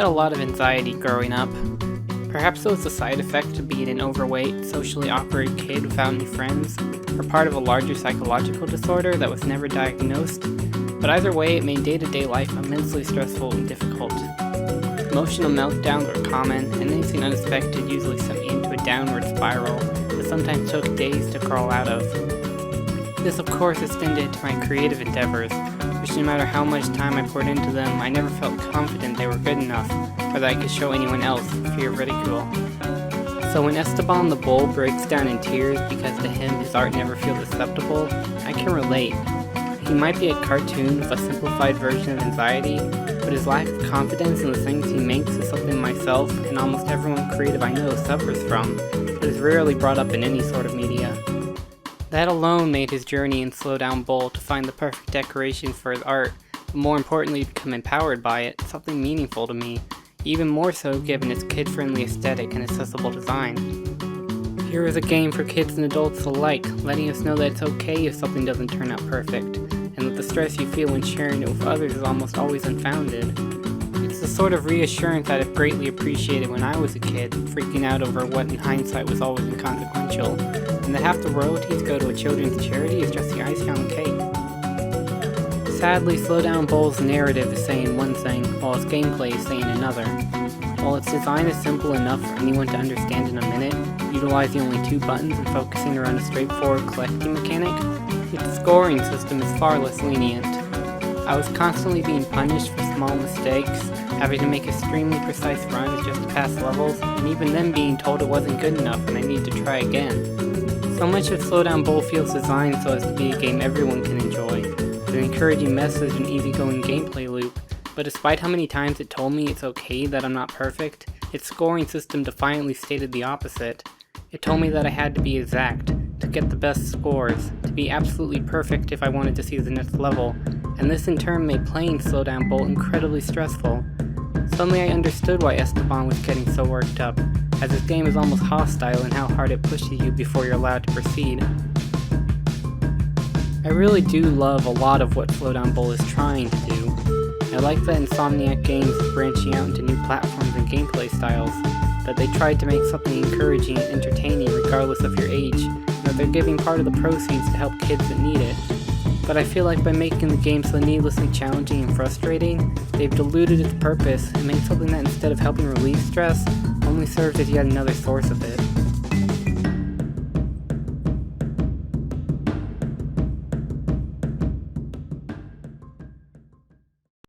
a lot of anxiety growing up. Perhaps it was a side effect of being an overweight, socially awkward kid without any friends, or part of a larger psychological disorder that was never diagnosed, but either way it made day-to-day life immensely stressful and difficult. Emotional meltdowns were common, and anything unexpected usually sent me into a downward spiral that sometimes took days to crawl out of. This of course extended to my creative endeavors, which no matter how much time I poured into them, I never felt confident they were good enough, or that I could show anyone else for fear of ridicule. So when Esteban the Bull breaks down in tears because to him his art never feels acceptable, I can relate. He might be a cartoon with a simplified version of anxiety, but his lack of confidence in the things he makes is something myself and almost everyone creative I know suffers from, but is rarely brought up in any sort of media. That alone made his journey in Slow Down Bull to find the perfect decoration for his art, but more importantly become empowered by it, something meaningful to me, even more so given its kid-friendly aesthetic and accessible design. Here is a game for kids and adults alike, letting us know that it's okay if something doesn't turn out perfect, and that the stress you feel when sharing it with others is almost always unfounded. It's the sort of reassurance I'd have greatly appreciated when I was a kid, freaking out over what in hindsight was always inconsequential, and that half the royalties go to a children's charity is just the icing on the cake. Sadly, Slow Down Bull's narrative is saying one thing, while its gameplay is saying another. While its design is simple enough for anyone to understand in a minute, utilizing only 2 buttons and focusing around a straightforward collecting mechanic, its scoring system is far less lenient. I was constantly being punished for small mistakes, having to make extremely precise runs just to pass levels, and even then being told it wasn't good enough and I needed to try again. So much of Slow Down Bull feels designed so as to be a game everyone can enjoy, with an encouraging message and easygoing gameplay loop, but despite how many times it told me it's okay that I'm not perfect, its scoring system defiantly stated the opposite. It told me that I had to be exact, to get the best scores, to be absolutely perfect if I wanted to see the next level, and this in turn made playing Slow Down Bull incredibly stressful. Suddenly I understood why Esteban was getting so worked up, as this game is almost hostile in how hard it pushes you before you're allowed to proceed. I really do love a lot of what Slow Down Bull is trying to do. I like that Insomniac Games is branching out into new platforms and gameplay styles, that they tried to make something encouraging and entertaining regardless of your age, and that they're giving part of the proceeds to help kids that need it. But I feel like by making the game so needlessly challenging and frustrating, they've diluted its purpose and made something that instead of helping relieve stress, only serves as yet another source of it.